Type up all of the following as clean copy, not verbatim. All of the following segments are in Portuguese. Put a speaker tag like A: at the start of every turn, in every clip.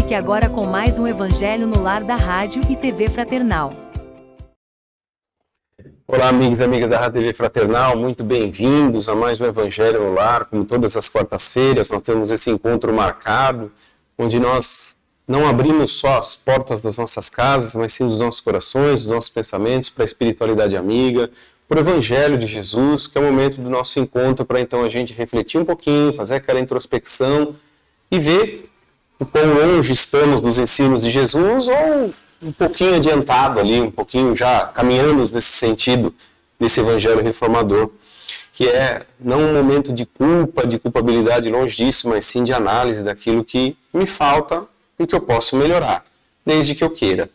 A: Fique agora com mais um Evangelho no Lar da Rádio e TV Fraternal.
B: Olá, amigos e amigas da Rádio TV Fraternal, muito bem-vindos a mais um Evangelho no Lar. Como todas as quartas-feiras, nós temos esse encontro marcado, onde nós não abrimos só as portas das nossas casas, mas sim dos nossos corações, dos nossos pensamentos, para a espiritualidade amiga, para o Evangelho de Jesus, que é o momento do nosso encontro para então a gente refletir um pouquinho, fazer aquela introspecção e ver o quão longe estamos dos ensinos de Jesus ou um pouquinho adiantado ali, um pouquinho já caminhamos nesse sentido, desse Evangelho reformador, que é não um momento de culpa, de culpabilidade, longe disso, mas sim de análise daquilo que me falta e que eu posso melhorar, desde que eu queira.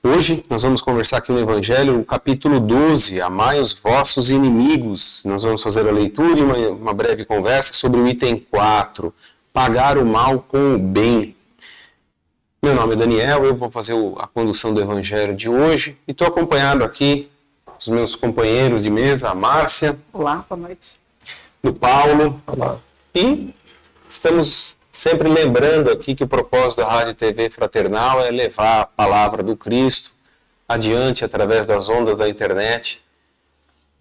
B: Hoje nós vamos conversar aqui no Evangelho, o capítulo 12, Amai os vossos inimigos. Nós vamos fazer a leitura e uma breve conversa sobre o item 4, pagar o mal com o bem. Meu nome é Daniel, eu vou fazer a condução do Evangelho de hoje e estou acompanhado aqui dos meus companheiros de mesa, a Márcia.
C: Olá, boa noite.
B: Do Paulo. Olá. E estamos sempre lembrando aqui que o propósito da Rádio TV Fraternal é levar a palavra do Cristo adiante através das ondas da internet,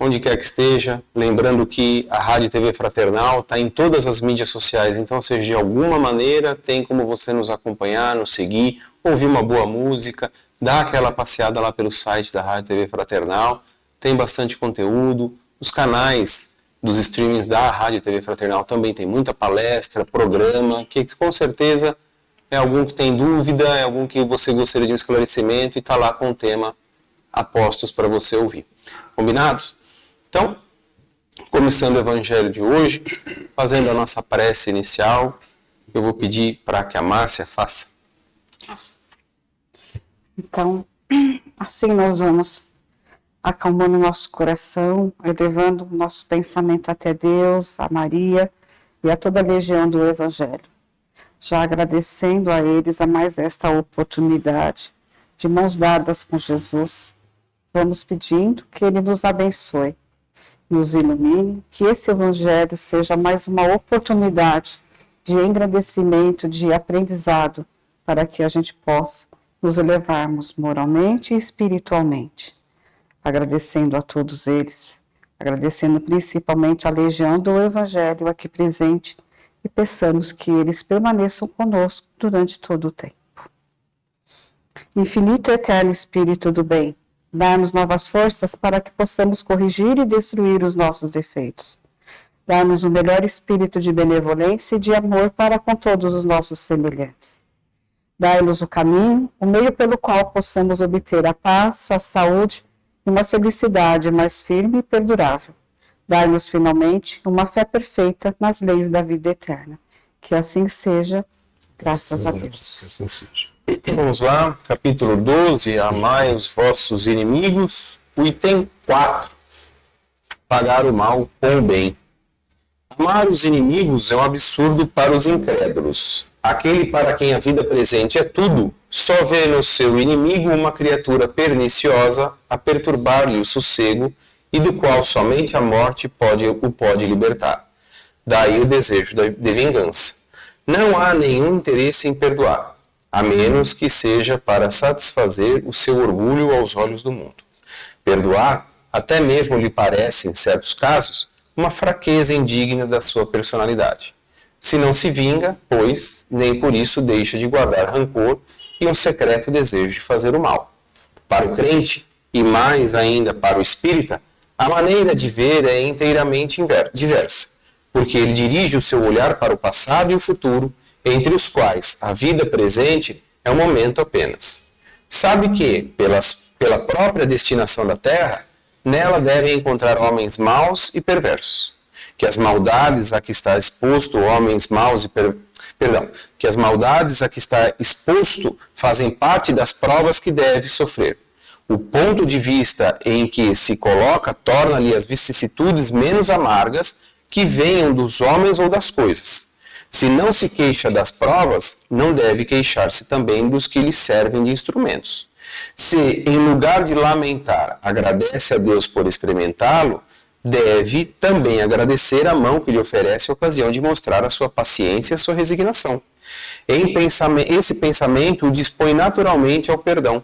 B: onde quer que esteja, lembrando que a Rádio TV Fraternal está em todas as mídias sociais, então, seja de alguma maneira, tem como você nos acompanhar, nos seguir, ouvir uma boa música, dar aquela passeada lá pelo site da Rádio TV Fraternal, tem bastante conteúdo, os canais dos streamings da Rádio TV Fraternal também tem muita palestra, programa, que com certeza é algum que tem dúvida, é algum que você gostaria de um esclarecimento e está lá com o tema apostos para você ouvir. Combinados? Então, começando o Evangelho de hoje, fazendo a nossa prece inicial, eu vou pedir para que a Márcia faça.
C: Então, assim nós vamos acalmando o nosso coração, elevando o nosso pensamento até Deus, a Maria e a toda a legião do Evangelho. Já agradecendo a eles a mais esta oportunidade, de mãos dadas com Jesus, vamos pedindo que Ele nos abençoe, nos ilumine, que esse Evangelho seja mais uma oportunidade de engrandecimento, de aprendizado, para que a gente possa nos elevarmos moralmente e espiritualmente. Agradecendo a todos eles, agradecendo principalmente a legião do Evangelho aqui presente e peçamos que eles permaneçam conosco durante todo o tempo. Infinito e eterno Espírito do bem, dá-nos novas forças para que possamos corrigir e destruir os nossos defeitos. Dá-nos o melhor espírito de benevolência e de amor para com todos os nossos semelhantes. Dai-nos o caminho, o meio pelo qual possamos obter a paz, a saúde e uma felicidade mais firme e perdurável. Dai-nos finalmente uma fé perfeita nas leis da vida eterna. Que assim seja, graças a Deus.
B: Assim seja. Vamos lá, capítulo 12, Amai os vossos inimigos, o item 4, pagar o mal com o bem. Amar os inimigos é um absurdo para os incrédulos. Aquele para quem a vida presente é tudo, só vê no seu inimigo uma criatura perniciosa a perturbar-lhe o sossego e do qual somente a morte o pode libertar. Daí o desejo de vingança. Não há nenhum interesse em perdoar, a menos que seja para satisfazer o seu orgulho aos olhos do mundo. Perdoar até mesmo lhe parece, em certos casos, uma fraqueza indigna da sua personalidade. Se não se vinga, pois, nem por isso deixa de guardar rancor e um secreto desejo de fazer o mal. Para o crente, e mais ainda para o espírita, a maneira de ver é inteiramente diversa, porque ele dirige o seu olhar para o passado e o futuro, entre os quais a vida presente é um momento apenas. Sabe que, pela própria destinação da terra, nela devem encontrar homens maus e perversos, que as maldades a que está exposto fazem parte das provas que deve sofrer. O ponto de vista em que se coloca torna-lhe as vicissitudes menos amargas que venham dos homens ou das coisas. Se não se queixa das provas, não deve queixar-se também dos que lhe servem de instrumentos. Se, em lugar de lamentar, agradece a Deus por experimentá-lo, deve também agradecer a mão que lhe oferece a ocasião de mostrar a sua paciência e a sua resignação. Esse pensamento o dispõe naturalmente ao perdão.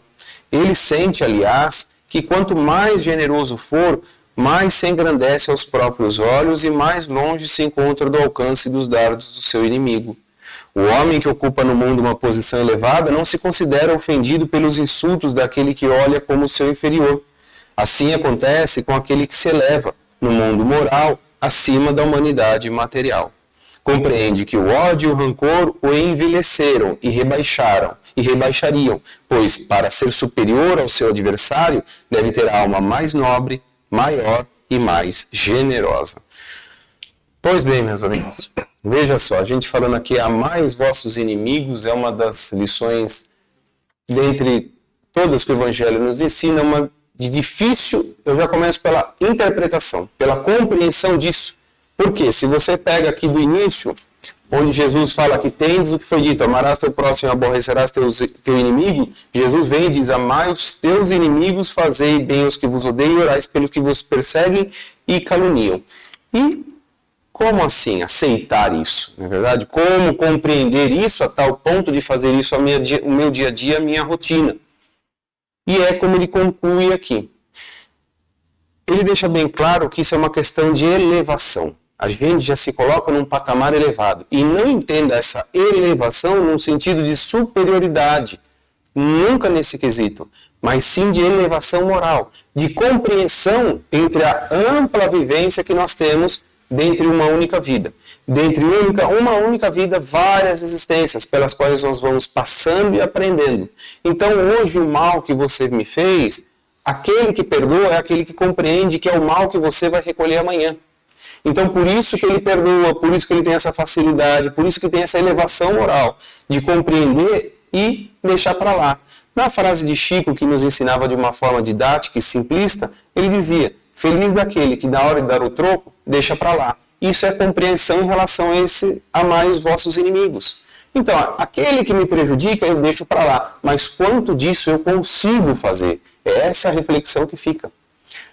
B: Ele sente, aliás, que quanto mais generoso for, mais se engrandece aos próprios olhos e mais longe se encontra do alcance dos dardos do seu inimigo. O homem que ocupa no mundo uma posição elevada não se considera ofendido pelos insultos daquele que olha como seu inferior. Assim acontece com aquele que se eleva, no mundo moral, acima da humanidade material. Compreende que o ódio e o rancor o envelheceram e rebaixariam, pois, para ser superior ao seu adversário, deve ter a alma mais nobre, maior e mais generosa. Pois bem, meus amigos, veja só, a gente falando aqui, amai os vossos inimigos, é uma das lições, dentre todas que o Evangelho nos ensina, uma de difícil, eu já começo pela interpretação, pela compreensão disso. Porque se você pega aqui do início, onde Jesus fala que tendes o que foi dito, amarás teu próximo e aborrecerás teu inimigo, Jesus vem e diz, amai os teus inimigos, fazei bem os que vos odeiam, orais pelos que vos perseguem e caluniam. E como assim aceitar isso? Não é verdade? Como compreender isso a tal ponto de fazer isso o meu dia a dia, a minha rotina? E é como ele conclui aqui. Ele deixa bem claro que isso é uma questão de elevação. A gente já se coloca num patamar elevado. E não entenda essa elevação num sentido de superioridade. Nunca nesse quesito. Mas sim de elevação moral. De compreensão entre a ampla vivência que nós temos dentre uma única vida. Dentre uma única vida, várias existências pelas quais nós vamos passando e aprendendo. Então hoje o mal que você me fez, aquele que perdoa é aquele que compreende que é o mal que você vai recolher amanhã. Então por isso que ele perdoa, por isso que ele tem essa facilidade, por isso que tem essa elevação moral de compreender e deixar para lá. Na frase de Chico, que nos ensinava de uma forma didática e simplista, ele dizia, feliz daquele que na hora de dar o troco, deixa para lá. Isso é compreensão em relação a esse amai os vossos inimigos. Então, aquele que me prejudica, eu deixo para lá. Mas quanto disso eu consigo fazer? É essa a reflexão que fica.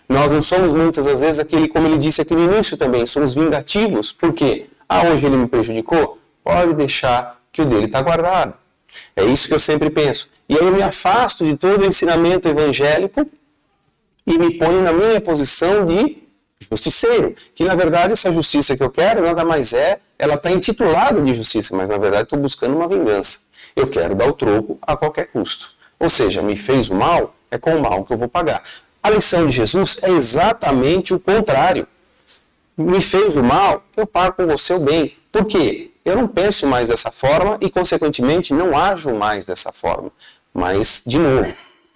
B: Nós não somos muitas das vezes aquele, como ele disse aqui no início também, somos vingativos. Por quê? Hoje ele me prejudicou? Pode deixar que o dele está guardado. É isso que eu sempre penso. E aí eu me afasto de todo o ensinamento evangélico e me ponho na minha posição de justiceiro. Que na verdade essa justiça que eu quero nada mais ela está intitulada de justiça, mas na verdade estou buscando uma vingança. Eu quero dar o troco a qualquer custo. Ou seja, me fez o mal, é com o mal que eu vou pagar. A lição de Jesus é exatamente o contrário. Me fez o mal, eu pago com você o bem. Por quê? Eu não penso mais dessa forma e, consequentemente, não ajo mais dessa forma. Mas, de novo,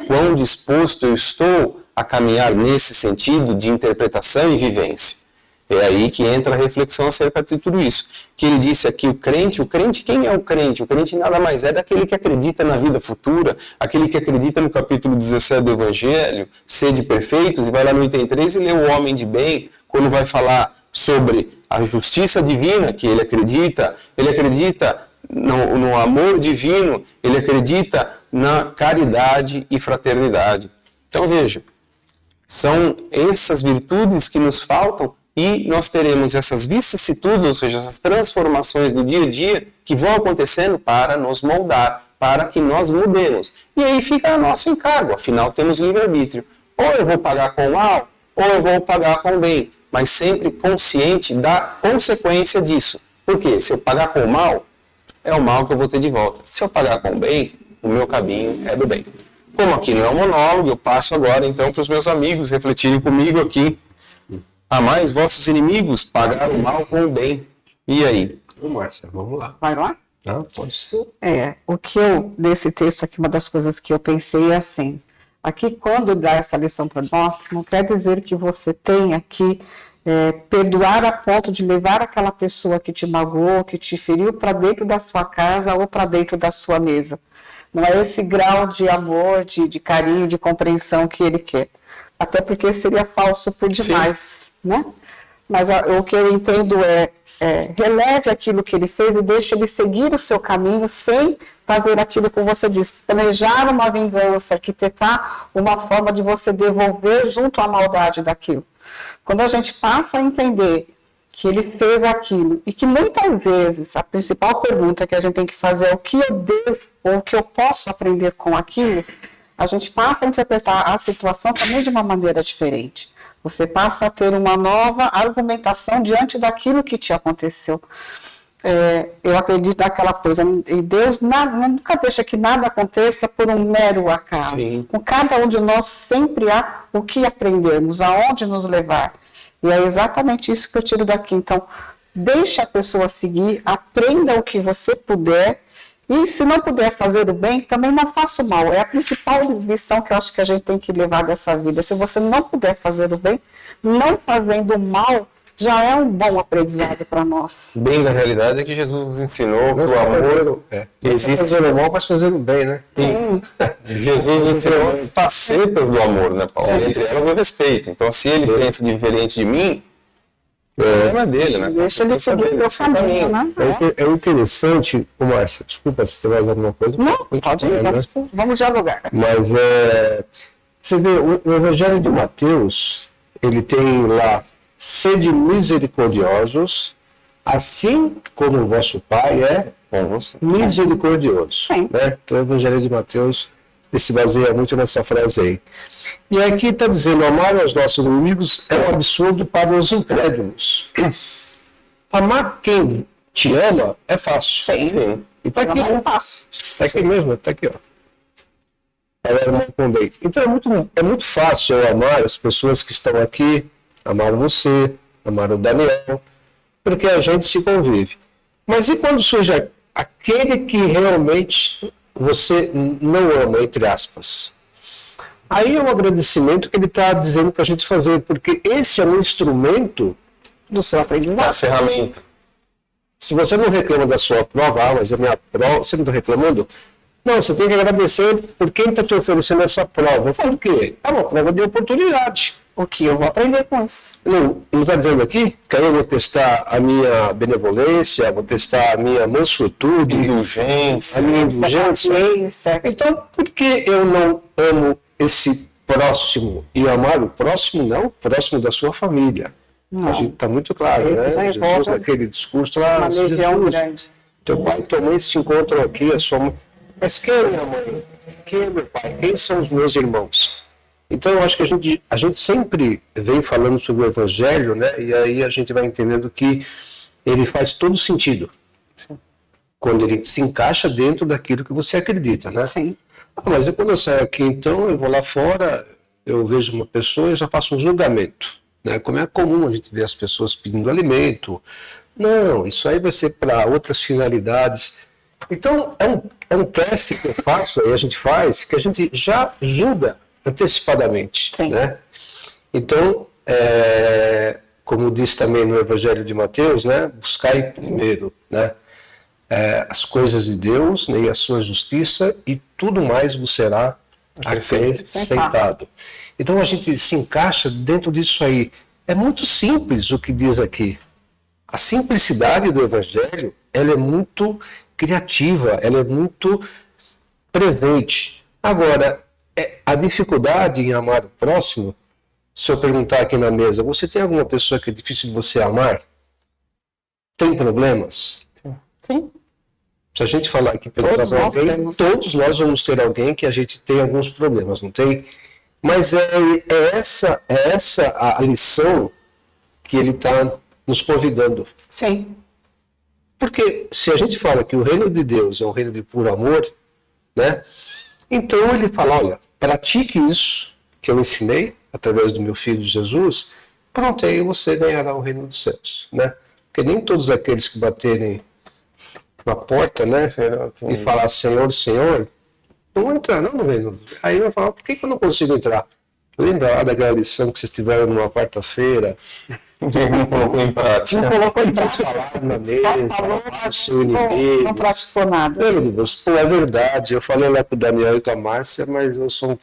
B: quão disposto eu estou a caminhar nesse sentido de interpretação e vivência? É aí que entra a reflexão acerca de tudo isso. Que ele disse aqui, o crente, quem é o crente? O crente nada mais é daquele que acredita na vida futura, aquele que acredita no capítulo 17 do Evangelho, sede perfeitos, e vai lá no item 3 e lê o homem de bem, quando vai falar sobre a justiça divina que ele acredita no amor divino, ele acredita na caridade e fraternidade. Então veja, são essas virtudes que nos faltam e nós teremos essas vicissitudes, ou seja, essas transformações do dia a dia que vão acontecendo para nos moldar, para que nós mudemos. E aí fica a nosso encargo, afinal temos livre-arbítrio. Ou eu vou pagar com o mal, ou eu vou pagar com o bem, mas sempre consciente da consequência disso. Por quê? Se eu pagar com o mal, é o mal que eu vou ter de volta. Se eu pagar com o bem, o meu caminho é do bem. Como aqui não é um monólogo, eu passo agora então para os meus amigos refletirem comigo aqui. Amai os vossos inimigos, pagar o mal com o bem. E aí?
D: Márcia, vamos lá.
C: Vai lá?
D: Não, pode ser.
C: O que nesse texto aqui, uma das coisas que eu pensei é assim, aqui quando dá essa lição para nós, não quer dizer que você tenha que perdoar a ponto de levar aquela pessoa que te magoou, que te feriu para dentro da sua casa ou para dentro da sua mesa. Não é esse grau de amor, de carinho, de compreensão que ele quer. Até porque seria falso por demais, né? Mas o que eu entendo releve aquilo que ele fez e deixe ele seguir o seu caminho sem fazer aquilo que você diz, planejar uma vingança, arquitetar uma forma de você devolver junto à maldade daquilo. Quando a gente passa a entender que ele fez aquilo, e que muitas vezes a principal pergunta que a gente tem que fazer é o que eu devo ou o que eu posso aprender com aquilo, a gente passa a interpretar a situação também de uma maneira diferente. Você passa a ter uma nova argumentação diante daquilo que te aconteceu. Eu acredito naquela coisa, e Deus nunca deixa que nada aconteça por um mero acaso.
B: Sim.
C: Com cada um de nós sempre há o que aprendermos, aonde nos levar. E é exatamente isso que eu tiro daqui. Então, deixe a pessoa seguir, aprenda o que você puder, e se não puder fazer o bem, também não faça o mal. É a principal lição que eu acho que a gente tem que levar dessa vida. Se você não puder fazer o bem, não fazendo o mal, já é um bom aprendizado para nós.
B: Bem, na realidade é que Jesus nos ensinou que o amor existe.
D: Fazer o mal, mas fazer o bem, né?
B: Sim. Jesus ensinou facetas do amor, né, Paulo? Entre elas o respeito. Então, se ele pensa diferente de mim, o problema é dele, né?
C: Deixa ele seguir o meu caminho, né?
D: É interessante, Márcia, desculpa se tem mais alguma coisa.
C: Não, pode ir, vamos dialogar.
D: Mas você vê, o Evangelho de Mateus, ele tem lá, sede misericordiosos, assim como o vosso Pai é misericordioso.
C: Sim.
D: Né? Então o Evangelho de Mateus se baseia muito nessa frase aí. E aqui está dizendo, amar aos nossos inimigos é um absurdo para os incrédulos. Amar quem te ama é fácil.
C: Sim.
D: E está aqui,
C: é fácil.
D: está aqui mesmo, está aqui, ó. Então é muito fácil eu amar as pessoas que estão aqui, amar você, amar o Daniel, porque a gente se convive. Mas e quando surge aquele que realmente você não ama, entre aspas? Aí é um agradecimento que ele está dizendo para a gente fazer, porque esse é um instrumento
C: do seu aprendizado.
B: A ferramenta.
D: Se você não reclama da sua prova, mas a minha prova, você não está reclamando? Não, você tem que agradecer por quem está te oferecendo essa prova. Por quê? É uma prova de oportunidade.
C: O que eu vou aprender com isso?
D: Não está dizendo aqui que aí eu vou testar a minha benevolência, vou testar a minha mansuetude,
B: Indulgência.
D: a minha indulgência. Então, por que eu não amo esse próximo? E amar o próximo, não o próximo da sua família.
C: Não.
D: A gente está muito claro,
C: Esse
D: né?
C: tá
D: Jesus, naquele discurso lá,
C: uma legião grande.
D: teu pai e tua mãe se encontram aqui, a sua mãe. Mas quem é minha mãe? Quem é meu pai? Quem são os meus irmãos? Então, eu acho que a gente sempre vem falando sobre o Evangelho, né? E aí a gente vai entendendo que ele faz todo sentido.
C: Sim.
D: Quando ele se encaixa dentro daquilo que você acredita, né?
C: Sim.
D: Mas quando eu saio aqui, então, eu vou lá fora, eu vejo uma pessoa e eu já faço um julgamento, né? Como é comum a gente ver as pessoas pedindo alimento. Não, isso aí vai ser para outras finalidades. Então, é um teste que eu faço, aí a gente faz, que a gente já julga antecipadamente.
C: Sim.
D: Né? Então, como diz também no Evangelho de Mateus, né? Buscai primeiro, né? As coisas de Deus, né? E a sua justiça, e tudo mais vos será acrescentado. Então, a gente se encaixa dentro disso aí. É muito simples o que diz aqui. A simplicidade do Evangelho, ela é muito criativa, ela é muito presente. Agora, a dificuldade em amar o próximo, se eu perguntar aqui na mesa, você tem alguma pessoa que é difícil de você amar? Tem problemas?
C: Sim.
D: Se a gente falar aqui todos nós vamos ter alguém que a gente tem alguns problemas, não tem? Mas é essa a lição que ele está nos convidando.
C: Sim.
D: Porque se a gente fala que o reino de Deus é um reino de puro amor, né? Então ele fala, olha, pratique isso que eu ensinei através do meu filho Jesus, pronto, aí você ganhará o reino dos céus, né? Porque nem todos aqueles que baterem na porta, né, e falar Senhor, Senhor, não vão entrar não no reino. Aí vai falar, por que eu não consigo entrar? Lembra lá daquela lição que vocês tiveram numa quarta-feira?
B: Não colocou em prática.
C: Não colocou em prática.
D: Na mesa,
C: Falou,
D: seu inimigo.
C: não praticou nada.
D: Lembra de você? Pô, é verdade. Eu falei lá com o Daniel e com a Márcia, mas eu sou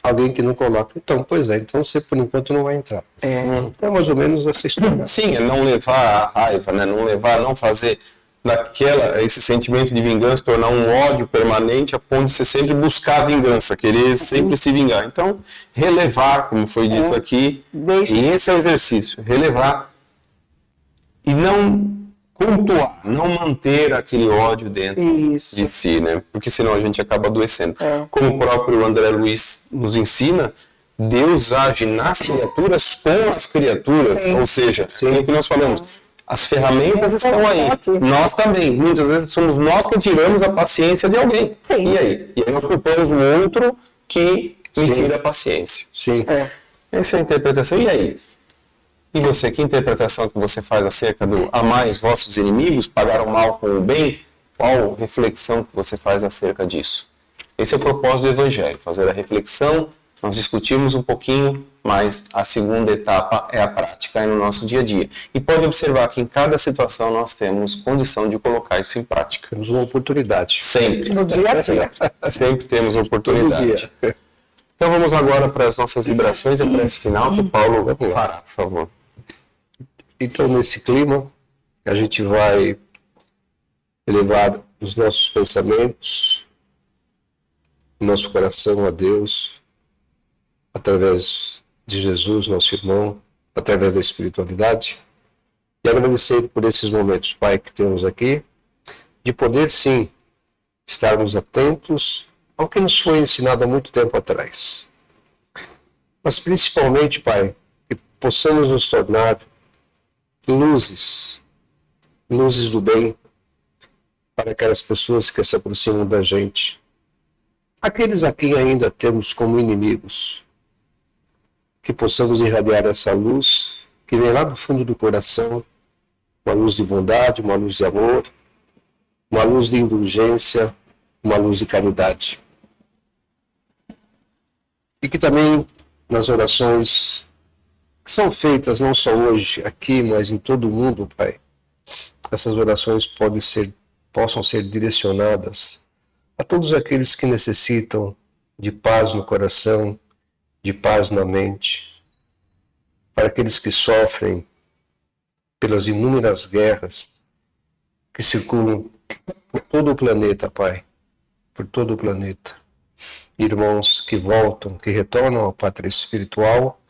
D: alguém que não coloca. Então, pois é. Então você, por enquanto, não vai entrar. É mais ou menos essa história.
B: Sim, é não levar a raiva, né? Não fazer esse sentimento de vingança, tornar um ódio permanente a ponto de você sempre buscar a vingança, querer sempre se vingar. Então, relevar, como foi dito aqui, e esse é o exercício, relevar e não cultuar, não manter aquele ódio dentro
C: Isso.
B: de si, né? Porque senão a gente acaba adoecendo.
C: É.
B: Como o próprio André Luiz nos ensina, Deus age nas criaturas com as criaturas.
C: Sim.
B: Ou seja,
D: Sim.
B: é o que nós falamos, as ferramentas estão aí.
C: Aqui.
B: Nós também. Muitas vezes somos nós que tiramos a paciência de alguém.
C: Sim.
B: E aí? E aí nós culpamos o outro que me
D: Sim.
B: tira a paciência.
D: Sim.
C: É.
B: Essa é a interpretação. E aí? E você, que interpretação que você faz acerca do amai os vossos inimigos, pagar o mal com o bem? Qual reflexão que você faz acerca disso? Esse é o propósito do Evangelho, fazer a reflexão, nós discutimos um pouquinho, mas a segunda etapa é a prática, é no nosso dia a dia. E pode observar que em cada situação nós temos condição de colocar isso em prática.
D: Temos uma oportunidade.
B: Sempre.
C: No dia a dia.
B: Sempre temos
D: Todo
B: oportunidade.
D: dia.
B: Então vamos agora para as nossas vibrações e a prece final que o Paulo
D: Vamos lá.
B: fará, por favor.
D: Então, nesse clima, a gente vai elevar os nossos pensamentos, nosso coração a Deus, através de Jesus, nosso irmão, através da espiritualidade, e agradecer por esses momentos, Pai, que temos aqui, de poder, sim, estarmos atentos ao que nos foi ensinado há muito tempo atrás. Mas, principalmente, Pai, que possamos nos tornar luzes do bem para aquelas pessoas que se aproximam da gente. Aqueles a quem ainda temos como inimigos, que possamos irradiar essa luz que vem lá do fundo do coração, uma luz de bondade, uma luz de amor, uma luz de indulgência, uma luz de caridade. E que também nas orações que são feitas não só hoje aqui, mas em todo o mundo, Pai, essas orações possam ser direcionadas a todos aqueles que necessitam de paz no coração, de paz na mente, para aqueles que sofrem pelas inúmeras guerras que circulam por todo o planeta, Pai, por todo o planeta. Irmãos que voltam, que retornam à pátria espiritual,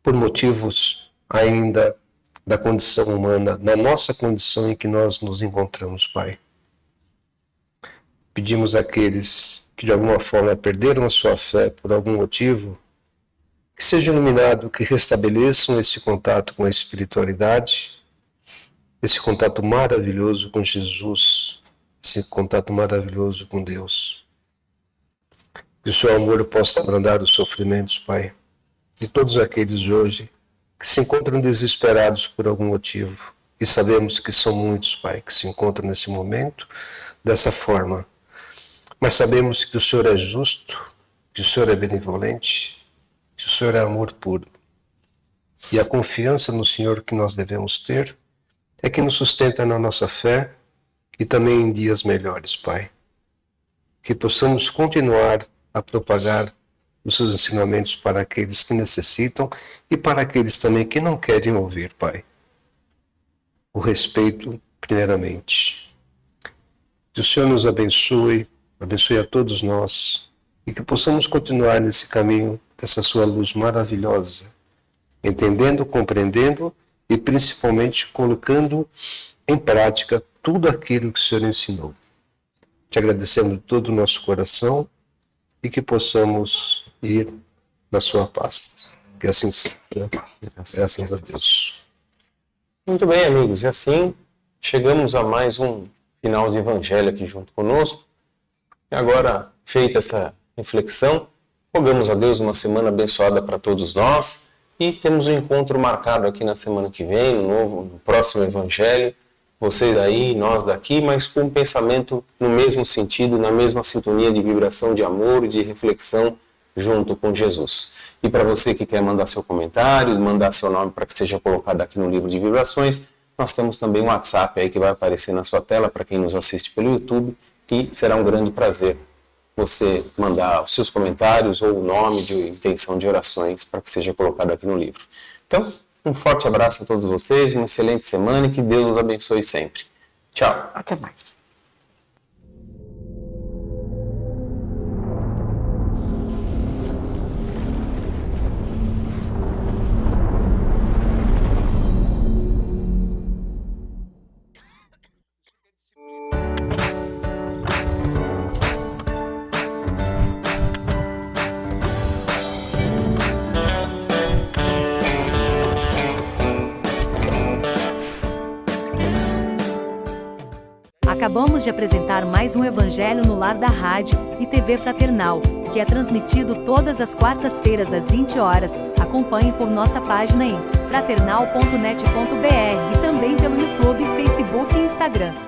D: por motivos ainda da condição humana, na nossa condição em que nós nos encontramos, Pai. Pedimos àqueles que de alguma forma perderam a sua fé por algum motivo, que seja iluminado, que restabeleçam esse contato com a espiritualidade, esse contato maravilhoso com Jesus, esse contato maravilhoso com Deus. Que o seu amor possa abrandar os sofrimentos, Pai, de todos aqueles hoje que se encontram desesperados por algum motivo. E sabemos que são muitos, Pai, que se encontram nesse momento dessa forma. Mas sabemos que o Senhor é justo, que o Senhor é benevolente, que o Senhor é amor puro. E a confiança no Senhor que nós devemos ter é que nos sustenta na nossa fé e também em dias melhores, Pai. Que possamos continuar a propagar os seus ensinamentos para aqueles que necessitam e para aqueles também que não querem ouvir, Pai. O respeito, primeiramente. Que o Senhor nos abençoe a todos nós e que possamos continuar nesse caminho dessa sua luz maravilhosa, entendendo, compreendendo e principalmente colocando em prática tudo aquilo que o Senhor ensinou. Te agradecendo de todo o nosso coração e que possamos ir na sua paz. Que assim seja. Graças a Deus.
B: Muito bem, amigos. E assim chegamos a mais um final de Evangelho aqui junto conosco. E agora, feita essa reflexão, rogamos a Deus uma semana abençoada para todos nós e temos um encontro marcado aqui na semana que vem, no próximo Evangelho. Vocês aí, nós daqui, mas com um pensamento no mesmo sentido, na mesma sintonia de vibração de amor e de reflexão junto com Jesus. E para você que quer mandar seu comentário, mandar seu nome para que seja colocado aqui no livro de vibrações, nós temos também um WhatsApp aí que vai aparecer na sua tela para quem nos assiste pelo YouTube e será um grande prazer você mandar os seus comentários ou o nome de intenção de orações para que seja colocado aqui no livro. Então, um forte abraço a todos vocês, uma excelente semana e que Deus os abençoe sempre. Tchau.
C: Até mais.
A: Acabamos de apresentar mais um Evangelho no Lar da Rádio e TV Fraternal, que é transmitido todas as quartas-feiras às 20 horas. Acompanhe por nossa página em fraternal.net.br e também pelo YouTube, Facebook e Instagram.